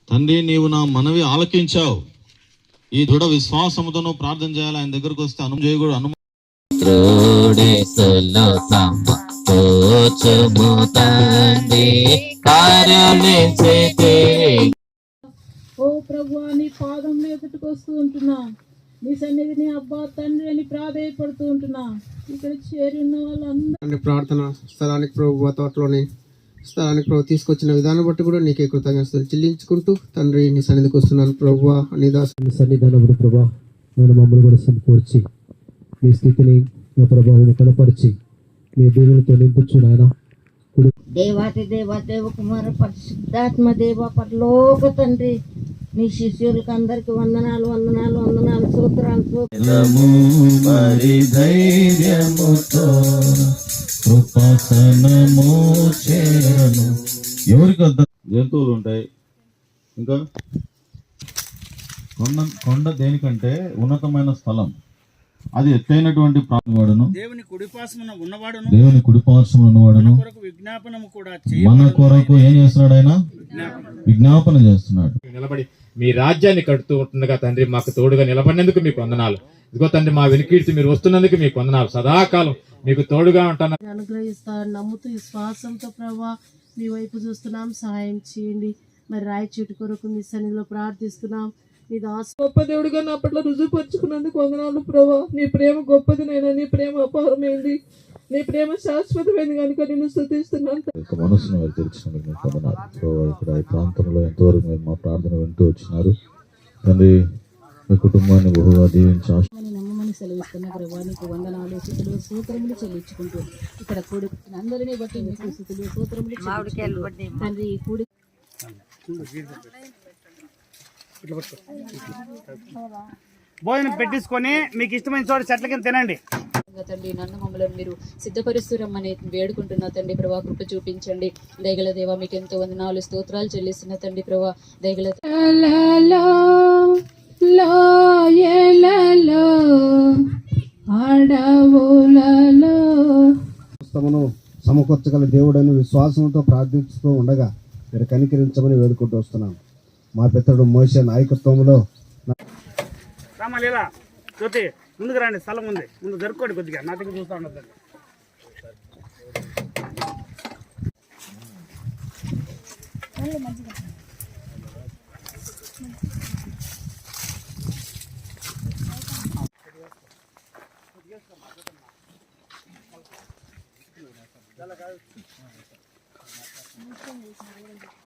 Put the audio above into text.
తండ్రి నీవు నా మనవి ఆలకించావు. ఈ దృఢ విశ్వాసముతో నువ్వు ప్రార్థన చేయాలి. ఆయన దగ్గరకు వస్తే ఓ ప్రభు నీ పాదంలో ఎదుటికొస్తూ ఉంటున్నా, నీ సన్నిధిని అబ్బా తండ్రి అని ప్రాధేయపడుతూ ఉంటున్నా. ఇక్కడ చేరి ఉన్న వాళ్ళందరూ ప్రార్థన స్థలానికి ప్రభు తోటలోని స్థలానికి ప్రభు తీసుకొచ్చిన విధానం బట్టి కూడా నీకే కృతజ్ఞతలు చెల్లించుకుంటూ తండ్రి నీ సన్నిధికి వస్తున్నాను ప్రభు అని సన్నిధానములు ప్రభా నేను మమ్మల్ని కూడా సమకూర్చి మీ స్థితిని నా ప్రభావం కనపరిచి మీ దేవునితో నింపుచ్చు నాయన. దేవాతి దేవ దేవ కుమార పరిశుద్ధాత్మ దేవ పరలోక తండ్రి నీ శిష్యులకు అందరికి వందనాలు వందనాలు వందనాలు సూత్రాలు ఎవరికి జంతువులు ఉంటాయి. ఇంకా కొండ దేనికంటే ఉన్నతమైన స్థలం, అది ఎత్తైనటువంటి ప్రాణవాడును, దేవుని కుడిపార్శ్వమున ఉన్నవాడును మన కొరకు ఏం చేస్తున్నాడు? ఆయన విజ్ఞాపన చేస్తున్నాడు. నిలబడి మీ రాజ్యాన్ని కడుతూ ఉంటుండగా తండ్రి మాకు తోడుగా నిలబడినందుకు మీకు వందనాలు. ఇదిగో తండ్రి మా వెనుకీర్తి మీరు వస్తున్నందుకు మీకు వందనాలు. సదాకాలం మీకు తోడుగా ఉంటాను. అనుగ్రహిస్తారు నమ్ముతూ విశ్వాసంతో ప్రభా మీ వైపు చూస్తున్నాం, సహాయం చేయండి. మరి రాయి చెట్టు కొరకు మీ సన్నిధిలో ప్రార్థిస్తున్నాం. మీ దాసు గొప్ప దేవుడిగా నా పట్ల రుజువుపరుచుకున్నందుకు వందనాలు ప్రభా. నీ ప్రేమ గొప్పది నైనా, నీ ప్రేమ అపారమైంది, నీ ప్రేమ శాశ్వతమైంది కనుక నేను స్తుతిస్తున్నాను. మనసును మీరు తెరిచినందుకు మీకు వందనాలు ప్రభా. ఇక్కడ ఈ ప్రాంతంలో ఎంతవరకు మీరు మా ప్రార్థన వింటూ వచ్చినారు తండ్రి. మీ కుటుంబాన్ని బహుగా దీవించి నమ్మమని సెలవిస్తున్న ప్రభా నీకు వందనాలు స్థుతులు సూత్రములు చెల్లించుకుంటూ ఇక్కడ కూడి అందరినీ బట్టి మీకు స్థుతులు సూత్రములు తండ్రి. కూడి భోజనం పెట్టించుకొని మీకు ఇష్టమైన చోట చెట్ల కింద తినండి. తండ్రి నన్ను మమ్మల్ని మీరు సిద్ధపరుస్తురమ్మని వేడుకుంటున్నా తండ్రి ప్రభా. కృప చూపించండి దయగల దేవ. మీకు ఎంతో వందనాలు స్తోత్రాలు చెల్లిస్తున్న తండ్రి ప్రభా. దయగల సమకూర్చగల దేవుడని విశ్వాసంతో ప్రార్థిస్తూ ఉండగా మీరు కనికరించమని వేడుకుంటూ వస్తున్నాను. మా పితరుడు మోషే నాయకత్వంలో రామలీలా జ్యోతి ముందుకు రండి, స్థలం ఉంది, ముందు జరుపుకోండి కొద్దిగా. నా దగ్గర చూస్తూ ఉండదు.